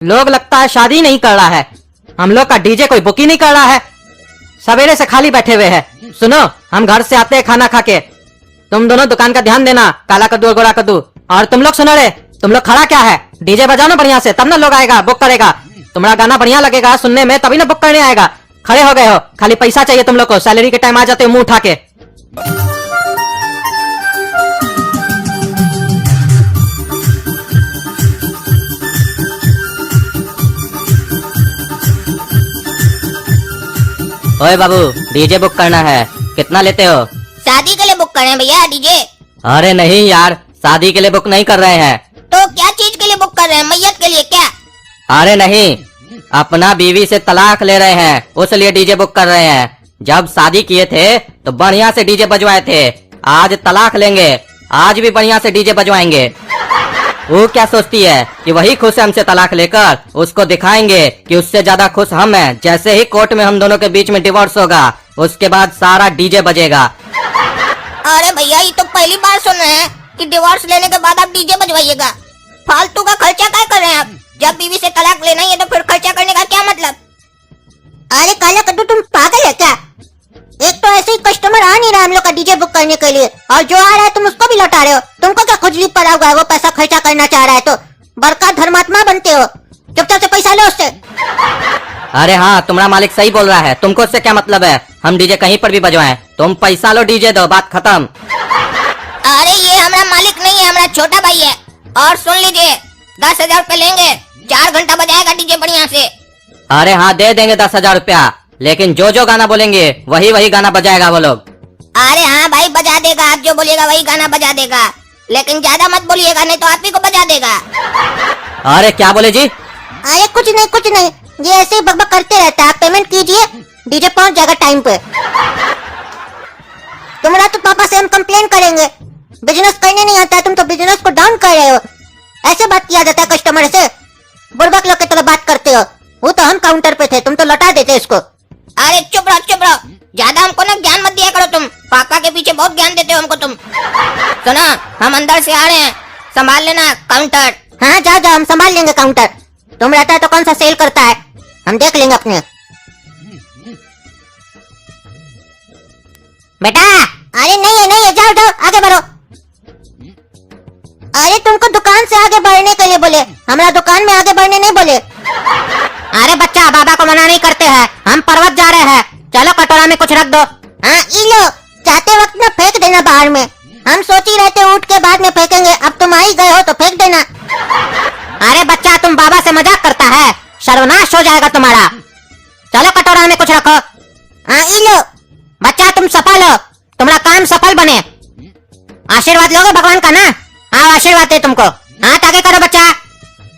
लोग लगता है शादी नहीं कर रहा है। हम लोग का डीजे कोई बुक ही नहीं कर रहा है। सवेरे से खाली बैठे हुए हैं। सुनो, हम घर से आते हैं खाना खा के। तुम दोनों दुकान का ध्यान देना, काला कद्दू और गोरा कद्दू। और तुम लोग सुनो रे, तुम लोग खड़ा क्या है? डीजे बजाओ ना बढ़िया से, तब ना लोग आएगा, बुक करेगा। तुम्हारा गाना बढ़िया लगेगा सुनने में, तभी ना बुक करने आएगा। खड़े हो गए हो, खाली पैसा चाहिए तुम लोग को। सैलरी के टाइम आ जाते हो मुंह उठा के। ओए बाबू, डीजे बुक करना है, कितना लेते हो? शादी के लिए बुक कर रहे हैं भैया डीजे। अरे नहीं यार, शादी के लिए बुक नहीं कर रहे हैं। तो क्या चीज के लिए बुक कर रहे हैं? मैयत के लिए क्या? अरे नहीं, अपना बीवी से तलाक ले रहे हैं, उस लिए डीजे बुक कर रहे हैं। जब शादी किए थे तो बढ़िया से डीजे बजवाए थे, आज तलाक लेंगे, आज भी बढ़िया से डीजे बजवाएंगे। वो क्या सोचती है कि वही खुश है हमसे तलाक लेकर? उसको दिखाएंगे कि उससे ज्यादा खुश हम हैं। जैसे ही कोर्ट में हम दोनों के बीच में डिवोर्स होगा, उसके बाद सारा डीजे बजेगा। अरे भैया, ये तो पहली बार सुन रहे हैं कि डिवोर्स लेने के बाद आप डीजे बजवाइएगा। फालतू का खर्चा क्या कर रहे हैं आप? जब बीवी से तलाक लेना ही है तो फिर खर्चा करने का क्या मतलब? अरे काला कद्दू, तुम पागल है क्या? एक तो ऐसे ही कस्टमर आ नहीं रहा हम लोग का डीजे बुक करने के लिए, और जो आ रहा है तुम उसको भी लौटा रहे हो। तुमको क्या खुजली पड़ा हुआ है? वो पैसा खर्चा करना चाह रहा है तो बड़का धर्मात्मा बनते हो। चुपचाप से पैसा लो उससे। अरे हाँ, तुम्हारा मालिक सही बोल रहा है, तुमको उससे क्या मतलब है? हम डीजे कहीं पर भी बजवाएं, तुम पैसा लो, डीजे दो, बात खत्म। अरे ये हमारा मालिक नहीं है, हमारा छोटा भाई है। और सुन लीजिए, 10,000 रुपए लेंगे, 4 घंटा बजाएगा डीजे बढ़िया से। अरे हाँ, दे देंगे 10,000 रुपया, लेकिन जो जो गाना बोलेंगे वही वही गाना बजाएगा वो लोग। अरे हाँ भाई, बजा देगा, आप जो बोलिएगा वही गाना बजा देगा, लेकिन ज्यादा मत बोलिएगा नहीं तो आप ही को बजा देगा। अरे क्या बोले जी? अरे कुछ नहीं, ये ऐसे ही बकबक करते रहता है। आप पेमेंट कीजिए, डीजे पहुंच जाएगा टाइम पे। तुम्हारा तो पापा से हम कंप्लेन करेंगे, बिजनेस करने नहीं आता है, तुम तो बिजनेस को डाउन कर रहे हो। ऐसे बात किया जाता है कस्टमर से? बुड़बक लोग की तरह बात करते हो। वो तो हम काउंटर पे थे, तुम तो लौटा देते इसको। अरे चुप रहो, ज्यादा हमको ना ज्ञान मत दिया करो तुम। पापा के पीछे बहुत ज्ञान देते हो हमको तुम। सुनो, हम अंदर से आ रहे हैं, संभाल लेना काउंटर। हाँ जाओ, हम संभाल लेंगे काउंटर। तुम रहता है तो कौन सा सेल करता है, हम देख लेंगे अपने। बेटा, अरे नहीं है, जाओ आगे बढ़ो। अरे तुमको दुकान से आगे बढ़ने के लिए बोले, हमारा दुकान में आगे बढ़ने नहीं बोले। अरे बच्चा, बाबा को मना नहीं करते हैं, हम पर्वत जा रहे हैं। चलो कटोरा में कुछ रख दो। हाँ ई लो, जाते वक्त ना फेंक देना बाहर में। हम सोच ही रहते उठ के बाद में फेंकेंगे, अब तुम आ ही गए हो तो फेंक देना। अरे बच्चा, तुम बाबा से मजाक करता है, सर्वनाश हो जाएगा तुम्हारा। चलो कटोरा में कुछ रखो। हाँ ई लो। बच्चा तुम सफल लो, तुम्हारा काम सफल बने। आशीर्वाद लोगे भगवान का ना? हाँ आशीर्वाद दे तुमको। हाथ आगे करो बच्चा।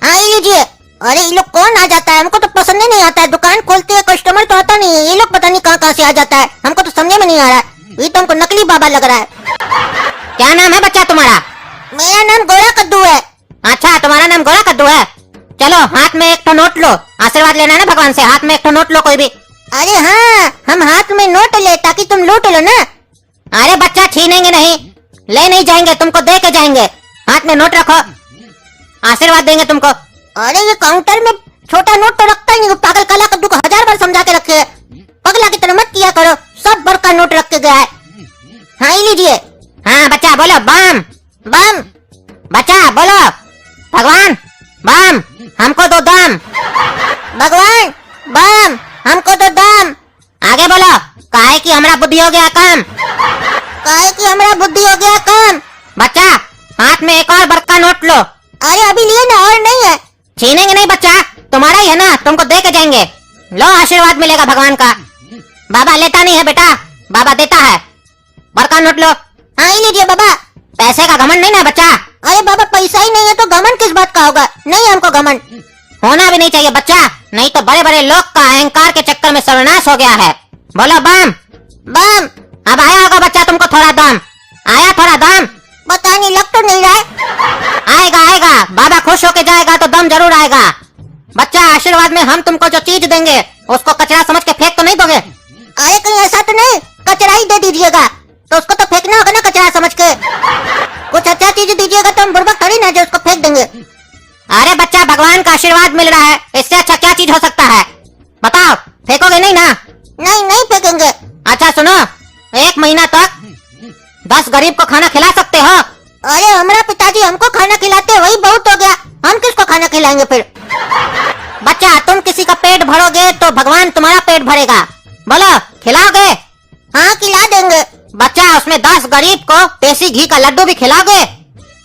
हाँ ये लीजिए। अरे ये लोग कौन आ जाता है? हमको तो पसंद ही नहीं आता है। दुकान खोलते हैं कस्टमर तो आता नहीं है, ये लोग पता नहीं कहाँ से आ जाता है, हमको तो समझ में नहीं आ रहा है। ये तो हमको नकली बाबा लग रहा है। क्या नाम है बच्चा तुम्हारा? मेरा नाम गोरा कद्दू है। अच्छा, तुम्हारा नाम गोरा कद्दू है। चलो हाथ में एक तो नोट लो, आशीर्वाद लेना है ना भगवान से, हाथ में एक तो नोट लो कोई भी। अरे हाँ, हम हाथ में नोट ले ताकि तुम लूट लो ना। अरे बच्चा, छीनेंगे नहीं, ले नहीं जाएंगे, तुमको दे के जाएंगे। हाथ में नोट रखो, आशीर्वाद देंगे तुमको। अरे ये काउंटर में छोटा नोट तो रखता ही नहीं, पागल काला कद्दू को 1000 बार समझा के रखे है। पगला की तरह मत किया करो, सब बड़का नोट रख के गया है। हाँ ये लीजिए। हाँ बच्चा बोलो बम बम। बच्चा बोलो भगवान बम, हमको दो दम। भगवान बम, हमको दो दम। आगे बोलो, काहे की हमारा बुद्धि हो गया कम, काहे की हमारा बुद्धि हो गया कम। बच्चा हाथ में एक और बड़का नोट लो। अरे अभी लिए ना, और नहीं है। छीनेंगे नहीं बच्चा, तुम्हारा ही है ना, तुमको दे के जाएंगे। लो आशीर्वाद मिलेगा भगवान का। बाबा लेता नहीं है बेटा, बाबा देता है। बड़का नोट लो। हाँ ये लीजिए बाबा। पैसे का घमंड नहीं ना बच्चा? अरे बाबा, पैसा ही नहीं है तो घमंड किस बात का होगा? नहीं हमको घमंड होना भी नहीं चाहिए बच्चा, नहीं तो बड़े बड़े लोग का अहंकार के चक्कर में सर्वनाश हो गया है। बोलो बम बम। अब आया होगा बच्चा तुमको थोड़ा दम? आया थोड़ा दम? पता नहीं, लग तो नहीं रहा है। आएगा, बाबा खुश होके जाएगा तो दम जरूर आएगा। बच्चा आशीर्वाद में हम तुमको जो चीज देंगे उसको कचरा समझ के फेंक तो नहीं दोगे? अरे कहीं ऐसा तो नहीं, कचरा ही दे दीजिएगा तो उसको तो फेंकना होगा ना कचरा समझ के। कुछ अच्छा चीज दीजिएगा तो हम बुड़बक थोड़ी ना जो उसको फेंक देंगे। अरे बच्चा, भगवान का आशीर्वाद मिल रहा है, इससे अच्छा क्या चीज हो सकता है? बताओ, फेंकोगे नहीं ना? नहीं नहीं फेंकेंगे। अच्छा सुनो, 1 महीना तक 10 गरीब को खाना खिला सकते हो। अरे हमारा पिताजी हमको खाना खिलाते वही बहुत हो गया, हम किसको खाना खिलाएंगे फिर? बच्चा, तुम किसी का पेट भरोगे तो भगवान तुम्हारा पेट भरेगा। बोलो, खिलाओगे? हाँ खिला देंगे। बच्चा, उसमें 10 गरीब को देसी घी का लड्डू भी खिलाओगे?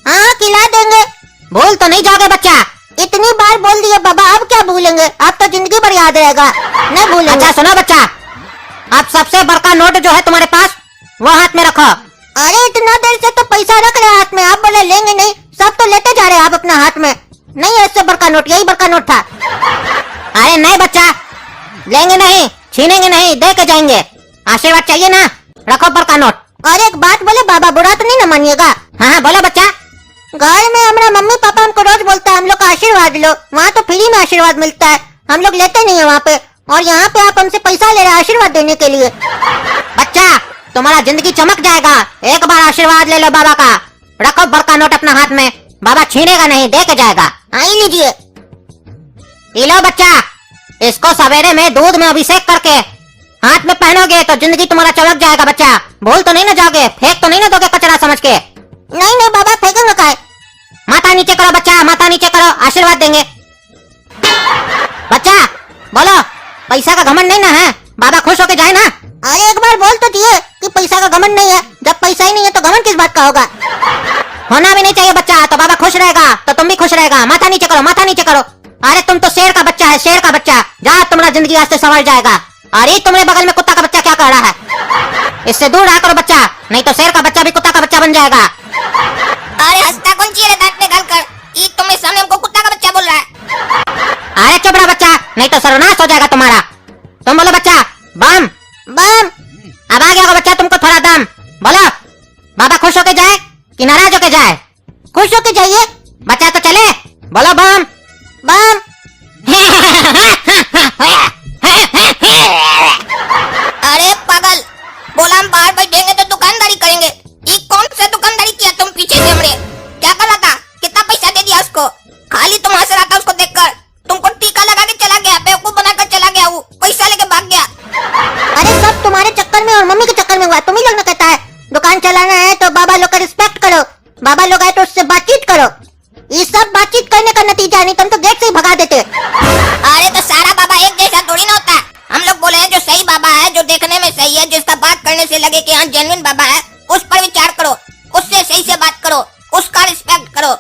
हाँ खिला देंगे। भूल तो नहीं जाओगे बच्चा? इतनी बार बोल दिए बाबा, अब क्या भूलेंगे, अब तो जिंदगी भर याद रहेगा, नहीं भूलेंगे। अच्छा सुनो बच्चा, अब सबसे बड़का नोट जो है तुम्हारे पास वो हाथ में रखो। अरे इतना देर से तो पैसा रख रहे हाथ में, आप बोले लेंगे नहीं, सब तो लेते जा रहे हैं आप अपना हाथ में। नहीं, इससे बड़का नोट, यही बड़का नोट था। अरे नहीं बच्चा, लेंगे नहीं, छीनेंगे नहीं, दे के जाएंगे। आशीर्वाद चाहिए ना, रखो बड़का नोट। और एक बात बोले बाबा, बुरा तो नहीं ना मानिएगा? हाँ बोलो बच्चा। घर में हमारा मम्मी पापा हमको रोज बोलता है हम लोग का आशीर्वाद लो, वहाँ तो फ्री में आशीर्वाद मिलता है, हम लोग लेते नहीं है वहाँ पे, और यहाँ पे आप हमसे पैसा ले रहे हैं आशीर्वाद देने के लिए। बच्चा, तुम्हारा जिंदगी चमक जाएगा, एक बार आशीर्वाद ले लो बाबा का। रखो बड़का नोट अपना हाथ में, बाबा छीनेगा नहीं, दे के जाएगा। आई लीजिए। ये लो बच्चा, इसको सवेरे में दूध में अभिषेक करके हाथ में पहनोगे तो जिंदगी तुम्हारा चमक जाएगा। बच्चा, भूल तो नहीं ना जाओगे, फेंक तो नहीं ना दोगे कचरा समझ के? नहीं नहीं बाबा, फेंकेंगे का? माथा नीचे करो बच्चा, माथा नीचे करो, आशीर्वाद देंगे। बच्चा बोलो, पैसा का घमंड नहीं ना है? बाबा खुश होके जाए ना। अरे एक बार बोल तो दिए कि पैसा का घमंड नहीं है, जब पैसा ही नहीं है तो घमंड किस बात का होगा? होना भी नहीं चाहिए बच्चा, तो बाबा खुश रहेगा तो तुम भी खुश रहेगा। माथा नीचे करो, माथा नीचे करो। अरे तुम तो शेर का बच्चा है, शेर का बच्चा, जा तुम्हारा जिंदगी आज से संभल जाएगा। अरे तुम्हारे बगल में कुत्ता का बच्चा क्या कर रहा है? इससे दूर रहा करो बच्चा, नहीं तो शेर का बच्चा भी कुत्ता का बच्चा बन जाएगा। अरे हंसता कौन ची है रे, दांत निकाल कर? ये तुम्हारे सामने हमको कुत्ता का बच्चा बोल रहा है। अरे चुप रहा बच्चा, नहीं तो सर्वनाश हो जाएगा तुम्हारा। तुम बोलो बच्चा, बम बम। अब आ गया बच्चा तुमको थोड़ा दम। बोलो, बाबा खुश होके जाए कि नाराज होके जाए? खुश होके जाइए बच्चा, तो चले। बोलो बम बम। अरे पागल, बोला हम बाहर बैठेंगे तो दुकानदारी करेंगे। ये कौन सा दुकानदारी किया तुम पीछे से हमरे? क्या कर रहा था? कितना पैसा दे दिया उसको? खाली तुम हंस रहा था उसको देखकर, तुमको टीका लगा के चला गया, बेवकूफ बनाकर चला गया, वो पैसा लेके भाग गया। अरे सब तुम्हारे चक्कर में और मम्मी के चक्कर में हुआ। तुम ही लोग ने कहता है दुकान चलाना है तो बाबा लोग का रिस्पेक्ट करो, बाबा लोग आए तो उससे बातचीत करो। ये सब बातचीत करने का नतीजा नहीं, तुम तो गेट से ही भगा देते। अरे तो सारा बाबा एक जैसा थोड़ी ना होता है। हम लोग बोले हैं जो सही बाबा है, जो देखने में सही है, जिसका बात करने से लगे कि हाँ जेन्युइन बाबा है, उस पर विचार करो, उससे सही से बात करो, उसका रिस्पेक्ट करो।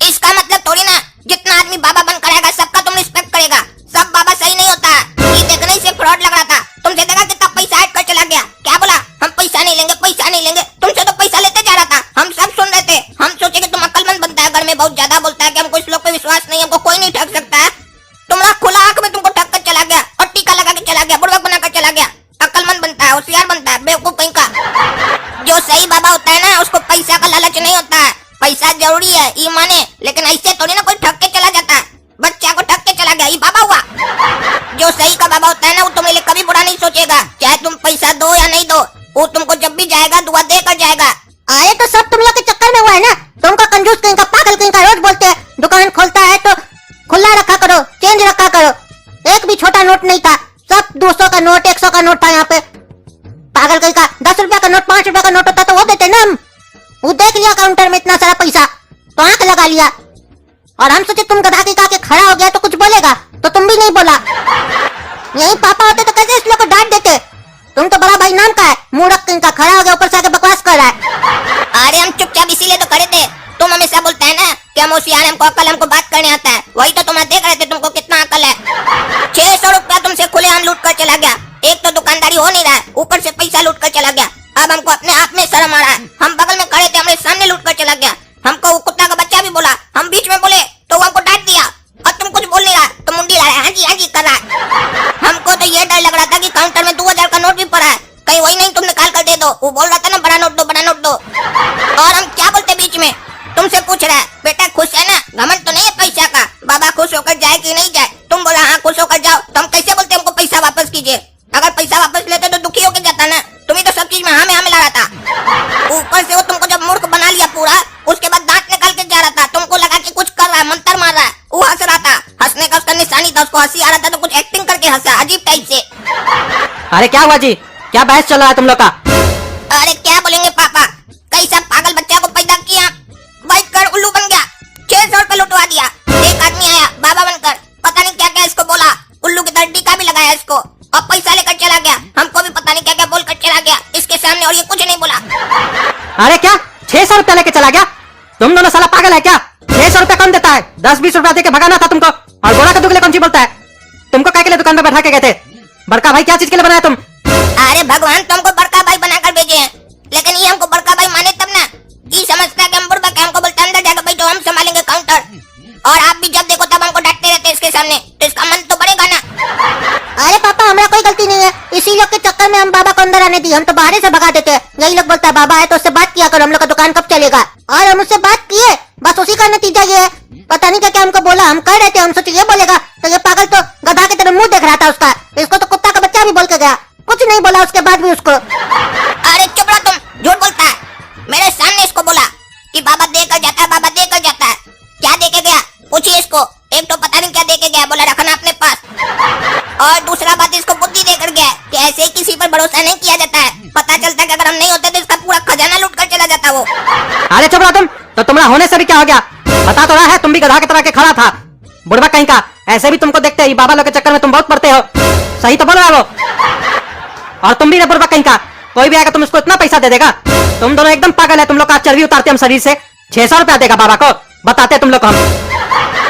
इसका मतलब थोड़ी ना जितना आदमी बाबा बनकर आएगा सबका तुम रिस्पेक्ट करेगा। सब बाबा सही नहीं होता है। ये देखने से फ्रॉड लग रहा था, तुमसे देखा कितना पैसा हट कर चला गया। क्या बोला? हम पैसा नहीं लेंगे, पैसा नहीं लेंगे। तुमसे तो पैसा लेते जा रहा था, हम सब सुन रहे थे। हम सोचे कि तुम अक्लमंद बनता है, घर में बहुत ज्यादा बोलता है कि हमको इस लोग पे विश्वास नहीं है, हमको कोई नहीं ठग सकता है। तुम्हारा खुला आंख में तुमको ठग कर चला गया और टीका लगा के चला गया, बुड़बक बनाकर चला गया। अक्लमंद बनता है, होशियार बनता है, बेवकूफ कहीं का। जो सही बाबा होता है ना, उसको पैसा का लालच नहीं होता है। पैसा जरूरी है, ये माने, लेकिन ऐसे थोड़ी ना कोई ठग के चला जाता है। बच्चा को ठग के चला गया, ये बाबा हुआ। जो सही का बाबा होता है ना, वो तुम्हारे लिए कभी बुरा नहीं सोचेगा, चाहे तुम पैसा दो या नहीं दो, वो तुमको जब भी जाएगा दुआ देकर जाएगा। अरे तो सब तुम लोग के चक्कर में हुआ है ना, तुमको कंजूस कहीं का, पागल कहीं का। रोज बोलते हैं दुकान खोलता है तो खुला रखा करो, चेंज रखा करो। एक भी छोटा नोट नहीं था, सब 200 का नोट, 100 का नोट था यहाँ पे। पागल कहीं का, 10 रुपया का नोट, 5 रुपया का नोट होता तो वो देते ना हम। वो देख लिया काउंटर में इतना सारा पैसा तो आंख लगा लिया, और हम सोचे तुम गधा के खड़ा हो गया तो कुछ बोलेगा, तो तुम भी नहीं बोला। यही पापा होते तो कैसे इस लोग को डांट देते। तुम तो बड़ा भाई नाम का है, मूर्ख कहीं का, खड़ा हो गया ऊपर से आके बकवास कर रहा है। अरे हम चुपचाप इसीलिए तो खड़े थे। तुम हमेशा बोलता है ना कि हम होशियार हैं, हमको अकल, हमको बात करने आता है। वही तो तुम्हें देख रहे थे, तुमको कितना अकल है। 600 रुपया तुमसे खुलेआम लूट कर चला गया। एक तो दुकानदारी हो नहीं रहा है, ऊपर से पैसा लूट कर चला गया। अब हमको अपने आप में शर्म आ रहा है। हम बगल में खड़े थे, हमारे सामने लूट कर चला गया। हमको वो कुत्ता का बच्चा भी बोला, हम बीच में बोले तो वो हमको डांट दिया, और तुम कुछ बोल नहीं रहा, तो मुंडी ला रहा है, हाँ जी कर रहा है। हमको तो ये डर लग रहा था कि काउंटर में 2000 का नोट भी पड़ा है, कहीं वही नहीं तुम निकाल कर दे दो। वो बोल रहा था ना बड़ा नोट दो, बड़ा नोट दो, और हम क्या बोलते बीच में। तुमसे पूछ रहा है बेटा खुश है ना, घमंड तो नहीं है पैसा का, बाबा खुश होकर जाए कि नहीं जाए। तुम बोला हाँ खुश होकर जाओ, तो हम कैसे बोलते हमको पैसा वापस कीजिए। अगर पैसा वापस लेते तो दुखी होकर जाता ना। तुम्हें तो सब चीज में हाँ ला रहा था। ऊपर से वो तुमको जब मूर्ख बना लिया पूरा, उसके बाद दांत निकाल के जा रहा था, तुमको लगा कि कुछ कर रहा है, मंत्र मार रहा है। हंसा नहीं था, उसको हंसी आ रहा था तो कुछ एक्टिंग करके हंसा अजीब टाइप से। अरे क्या हुआ जी, क्या बहस चल रहा है तुम लोग का? अरे क्या बोलेंगे पापा, कैसा पागल बच्चा को पैदा किया, बाइक कर उल्लू बन गया, 600 रुपए लुटवा दिया। एक आदमी आया बाबा बनकर, पता नहीं क्या क्या इसको बोला, उल्लू की तरह टीका भी लगाया इसको और पैसा लेकर चला गया। हमको भी पता नहीं क्या क्या बोलकर चला गया इसके सामने, और ये कुछ नहीं बोला। अरे क्या 600 रुपया लेके चला गया? तुम दोनों साला पागल है क्या? 600 रुपया कौन देता है? 10-20 रुपया देके भगाना था तुमको। और बोरा कद्दू के लिए कौन सी बोलता है? तुमको क्या के लिए दुकान पे बैठा के गए थे? बड़का भाई क्या चीज के लिए बनाया तुम? अरे भगवान तुमको बड़का भाई बनाकर भेजे हैं, लेकिन ये हमको बड़का भाई माने तब ना। ये समझता है कि हम बुढ़बा के, हमको बोलता है अंदर जाकर भाई तो हम संभालेंगे काउंटर, और आप भी जब देखो तब हमको डांटते रहते इसके सामने, तो इसका मन तो बढ़ेगा ना। अरे पापा हमारा कोई गलती नहीं है, इसी लोग के चक्कर में हम बाबा को अंदर आने दिए, हम तो बाहर से भगा देते हैं। यही लोग बोलता है बाबा है तो उससे बात किया करो, हम लोग का दुकान कब चलेगा, और हम उससे बात किए, बस उसी का नतीजा ये है। पता नहीं क्या क्या हमको बोला, हम कह रहे थे हम सोचे ये बोलेगा, तो ये पागल तो गधा की तरह मुंह देख रहा था उसका, इसको तो कुत्ता का बच्चा भी बोल के गया, कुछ नहीं बोला उसके बाद भी उसको। अरे चुप रहो तुम, झूठ बोलता है। मेरे सामने इसको बोला कि बाबा देकर जाता है, बाबा देकर जाता है। क्या देके गया पूछिए इसको, एक तो पता नहीं क्या देके गया, बोला रखना अपने पास, और दूसरा बात इसको बुद्धि देकर गया कि ऐसे ही किसी पर भरोसा नहीं किया जाता है, पता चलता है कि अगर हम नहीं होते तो इसका पूरा खजाना लूट कर चला जाता वो। अरे चुप रहो तुम, तो तुम्हारा होने से भी क्या हो गया? बता तो रहा है तुम भी गधा की तरह के खड़ा था, बुढ़बा कहीं का। ऐसे भी तुमको देखते ही बाबा लोग के चक्कर में तुम बहुत पड़ते हो, सही तो बोल रहा है वो। और तुम भी रे बुढ़बा कहीं का, कोई भी आएगा तुम उसको इतना पैसा दे देगा? तुम दोनों एकदम पागल है, तुम लोग का चर्बी उतारते हम शरीर से। 600 रुपया देगा बाबा को, बताते तुम लोग को हम।